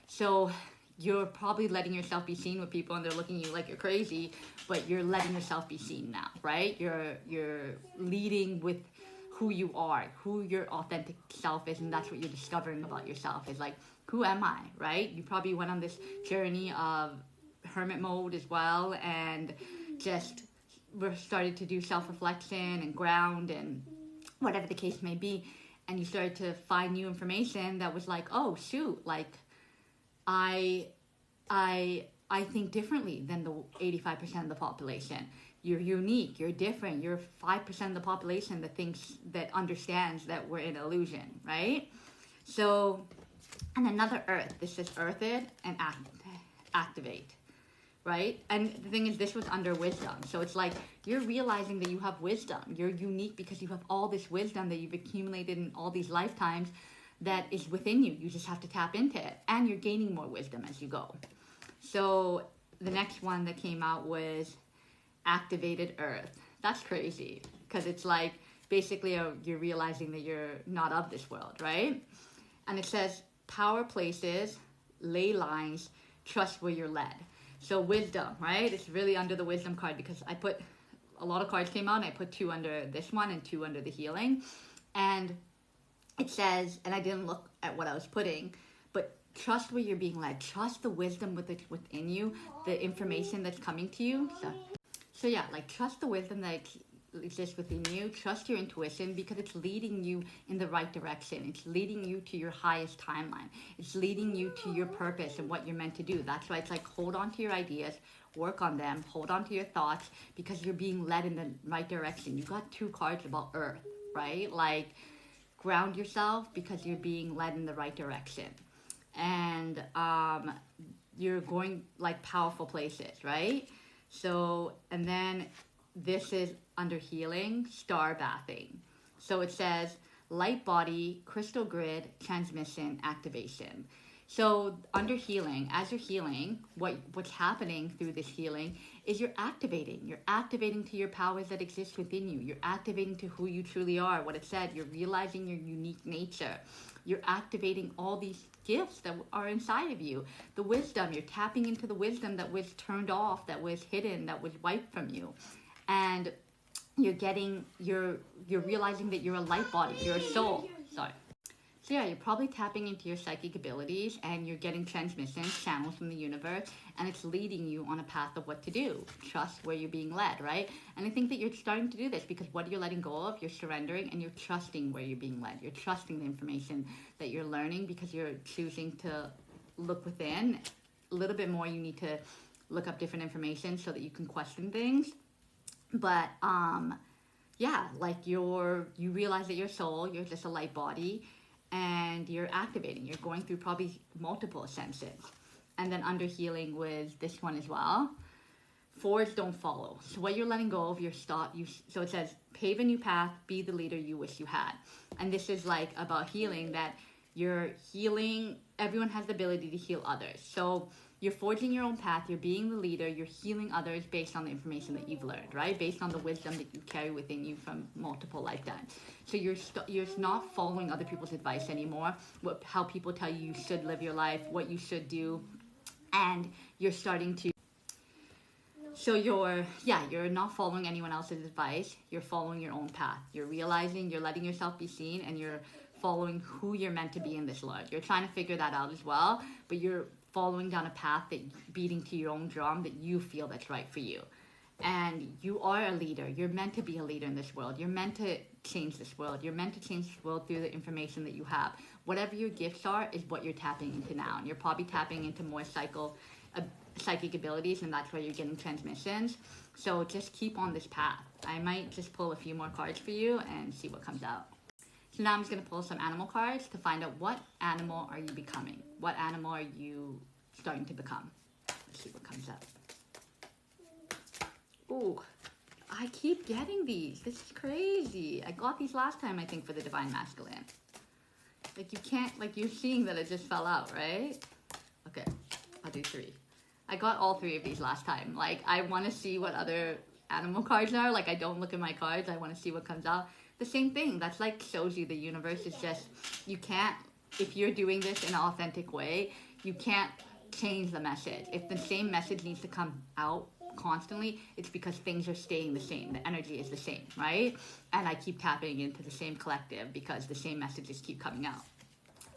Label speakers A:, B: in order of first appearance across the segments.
A: So you're probably letting yourself be seen with people and they're looking at you like you're crazy, but you're letting yourself be seen now, right? You're leading with who you are, who your authentic self is, and that's what you're discovering about yourself is like, who am I, right? You probably went on this journey of hermit mode as well, and just we're started to do self-reflection and ground and whatever the case may be, and you started to find new information that was like, oh shoot, like I I think differently than the 85% of the population. You're unique, you're different, you're 5% of the population that thinks, that understands that we're in illusion, right? So, and another earth, this is earthed and activate, right? And the thing is, this was under wisdom. So it's like you're realizing that you have wisdom. You're unique because you have all this wisdom that you've accumulated in all these lifetimes that is within you. You just have to tap into it. And you're gaining more wisdom as you go. So the next one that came out was activated earth. That's crazy because it's like basically you're realizing that you're not of this world, right? And it says power places, ley lines, trust where you're led. So wisdom, right? It's really under the wisdom card because I put a lot of cards came out and I put 2 under this one and 2 under the healing. And it says, and I didn't look at what I was putting, but trust where you're being led. Trust the wisdom within you, the information that's coming to you. So yeah, like trust the wisdom that exists within you. Trust your intuition because it's leading you in the right direction. It's leading you to your highest timeline. It's leading you to your purpose and what you're meant to do. That's why it's like hold on to your ideas, work on them, hold on to your thoughts because you're being led in the right direction. You got 2 cards about earth, right? Like ground yourself because you're being led in the right direction. And you're going like powerful places, right? So, and then this is under healing, star bathing. So it says light body, crystal grid, transmission, activation. So under healing, as you're healing, what's happening through this healing is you're activating. You're activating to your powers that exist within you. You're activating to who you truly are. What it said, you're realizing your unique nature. You're activating all these gifts that are inside of you. The wisdom, you're tapping into the wisdom that was turned off, that was hidden, that was wiped from you. And you're realizing that you're a light body, you're a soul. Sorry. So yeah, you're probably tapping into your psychic abilities and you're getting transmissions, channels from the universe, and it's leading you on a path of what to do. Trust where you're being led, right? And I think that you're starting to do this because what you're letting go of, you're surrendering and you're trusting where you're being led. You're trusting the information that you're learning because you're choosing to look within. A little bit more, you need to look up different information so that you can question things. But yeah, like you realize that your soul, you're just a light body, and you're activating. You're going through probably multiple ascensions. And then under healing with this one as well, forwards don't follow. So what you're letting go of, so it says pave a new path, be the leader you wish you had. And this is like about healing, that you're healing, everyone has the ability to heal others. So you're forging your own path, you're being the leader, you're healing others based on the information that you've learned, right? Based on the wisdom that you carry within you from multiple lifetimes. So you're not following other people's advice anymore, how people tell you should live your life, what you should do, and you're starting to, so you're not following anyone else's advice, you're following your own path. You're realizing, you're letting yourself be seen, and you're following who you're meant to be in this world. You're trying to figure that out as well, but you're following down a path that beating to your own drum that you feel that's right for you. And you are a leader. You're meant to be a leader in this world. You're meant to change this world. You're meant to change this world through the information that you have. Whatever your gifts are is what you're tapping into now. And you're probably tapping into more psychic abilities, and that's why you're getting transmissions. So just keep on this path. I might just pull a few more cards for you and see what comes out. So now I'm just going to pull some animal cards to find out what animal are you becoming? What animal are you starting to become? Let's see what comes up. Ooh, I keep getting these. This is crazy. I got these last time, I think, for the Divine Masculine. Like you can't, like you're seeing that it just fell out, right? Okay, I'll do 3. I got all 3 of these last time. Like I want to see what other animal cards are. Like I don't look at my cards. I want to see what comes out. The same thing. That's like shows you the universe is just, you can't, if you're doing this in an authentic way, You can't change the message. If the same message needs to come out constantly, it's because things are staying the same. The energy is the same, right? And I keep tapping into the same collective because the same messages keep coming out.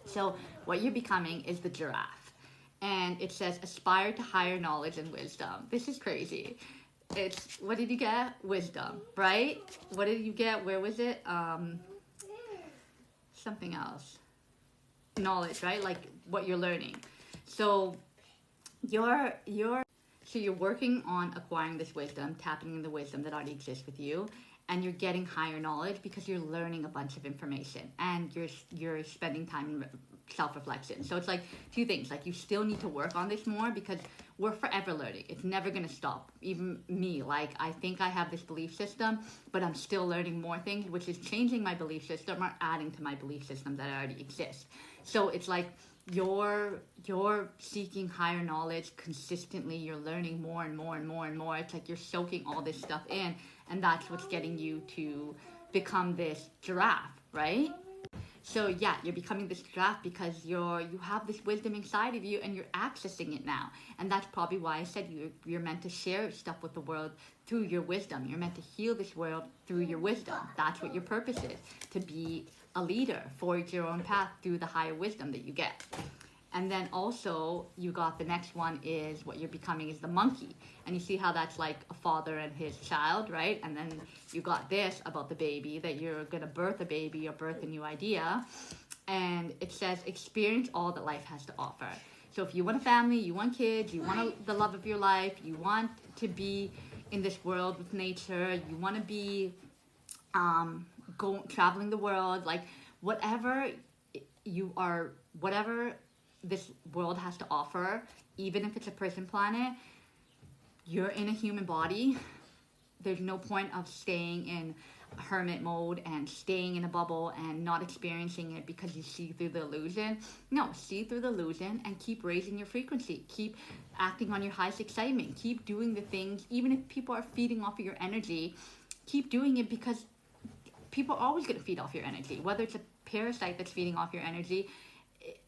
A: So what you're becoming is the giraffe. And it says, aspire to higher knowledge and wisdom. This is crazy. It's, what did you get? Wisdom, right? What did you get? Where was it? Something else. Knowledge, right? Like what you're learning. So you're working on acquiring this wisdom, tapping in the wisdom that already exists with you, and you're getting higher knowledge because you're learning a bunch of information and you're spending time in self-reflection. So it's like two things. Like you still need to work on this more because we're forever learning. It's never going to stop. Even me, like I think I have this belief system, but I'm still learning more things, which is changing my belief system or adding to my belief system that already exists. So it's like you're seeking higher knowledge consistently. You're learning more and more and more and more. It's like you're soaking all this stuff in, and that's what's getting you to become this giraffe, right? So yeah, you're becoming this giraffe because you have this wisdom inside of you and you're accessing it now. And that's probably why I said you're meant to share stuff with the world through your wisdom. You're meant to heal this world through your wisdom. That's what your purpose is, to be a leader, forge your own path through the higher wisdom that you get. And then also you got the next one is what you're becoming is the monkey. And you see how that's like a father and his child, right? And then you got this about the baby, that you're going to birth a baby or birth a new idea. And it says experience all that life has to offer. So if you want a family, you want kids, you want the love of your life, you want to be in this world with nature, you want to be traveling the world, like whatever whatever this world has to offer, even if it's a prison planet, you're in a human body. There's no point of staying in hermit mode and staying in a bubble and not experiencing it because you see through the illusion. No, see through the illusion and keep raising your frequency. Keep acting on your highest excitement. Keep doing the things, even if people are feeding off of your energy, keep doing it because people are always going to feed off your energy. Whether it's a parasite that's feeding off your energy,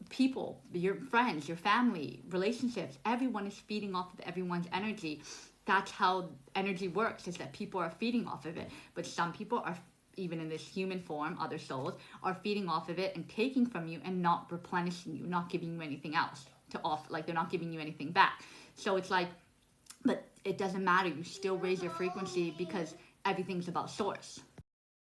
A: people, your friends, your family, relationships, everyone is feeding off of everyone's energy. That's how energy works, is that people are feeding off of it. But some people are, even in this human form, other souls, are feeding off of it and taking from you and not replenishing you, not giving you anything else to offer. Like they're not giving you anything back. So it's like, but it doesn't matter. You still raise your frequency because everything's about source.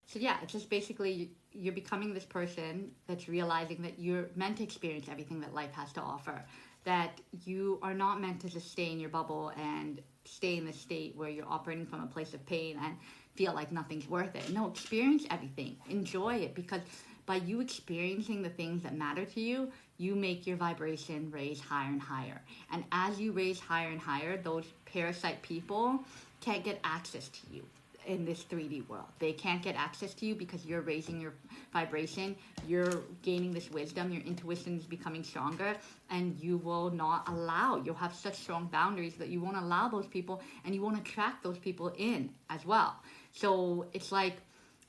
A: So yeah, it's just basically you're becoming this person that's realizing that you're meant to experience everything that life has to offer. That you are not meant to just stay in your bubble and stay in the state where you're operating from a place of pain and feel like nothing's worth it. No, experience everything. Enjoy it, because by you experiencing the things that matter to you, you make your vibration raise higher and higher. And as you raise higher and higher, those parasite people can't get access to you in this 3D world. They can't get access to you because you're raising your vibration, you're gaining this wisdom, your intuition is becoming stronger, and you will not allow, you'll have such strong boundaries that you won't allow those people, and you won't attract those people in as well. So it's like,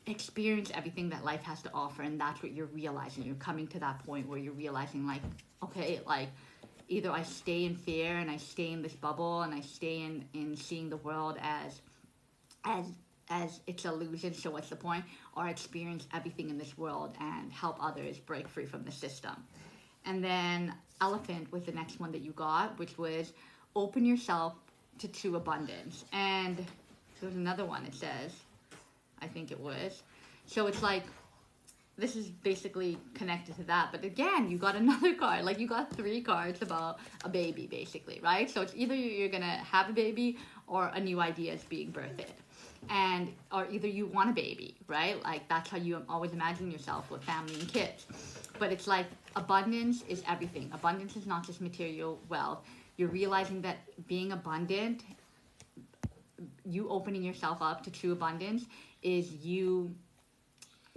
A: experience everything that life has to offer, and that's what you're realizing. You're coming to that point where you're realizing, like, okay, like, either I stay in fear and I stay in this bubble and I stay in seeing the world as it's illusion, so what's the point? Or experience everything in this world and help others break free from the system. And then elephant was the next one that you got, which was open yourself to true abundance. And there's another one, it says, I think it was. So it's like, this is basically connected to that. But again, you got another card. Like, you got 3 cards about a baby, basically, right? So it's either you're going to have a baby or a new idea is being birthed. And, or either you want a baby, right? Like, that's how you always imagine yourself with family and kids. But it's like, abundance is everything. Abundance is not just material wealth. You're realizing that being abundant, you opening yourself up to true abundance, is you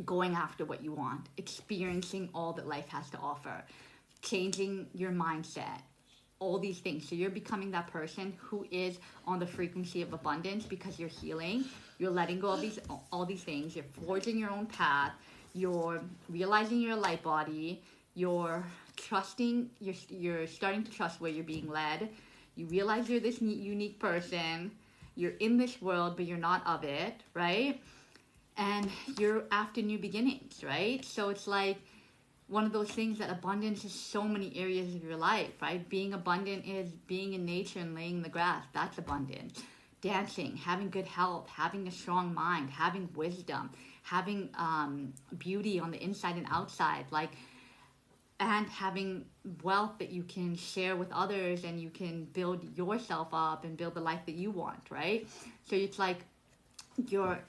A: going after what you want, experiencing all that life has to offer, changing your mindset, all these things. So you're becoming that person who is on the frequency of abundance because you're healing, you're letting go of all these things, you're forging your own path, you're realizing you're a light body, you're trusting, you're starting to trust where you're being led. You realize you're this unique person. You're in this world, but you're not of it, right? And you're after new beginnings, right? So it's like one of those things that abundance is so many areas of your life, right? Being abundant is being in nature and laying the grass. That's abundant. Dancing, having good health, having a strong mind, having wisdom, having beauty on the inside and outside, like, and having wealth that you can share with others, and you can build yourself up and build the life that you want, right? So it's like you're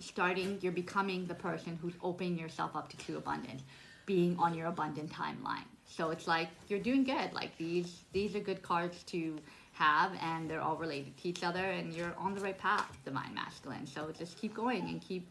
A: becoming the person who's opening yourself up to true abundance, being on your abundant timeline. So it's like you're doing good. Like these are good cards to have, and they're all related to each other, and you're on the right path, divine masculine. So just keep going and keep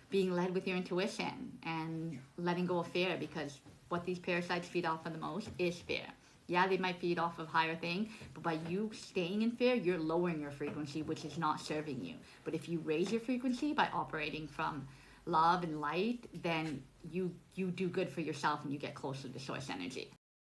A: being led with your intuition and letting go of fear, because what these parasites feed off of the most is fear. Yeah, they might feed off of higher thing, but by you staying in fear, you're lowering your frequency, which is not serving you. But if you raise your frequency by operating from love and light, then you do good for yourself and you get closer to source energy.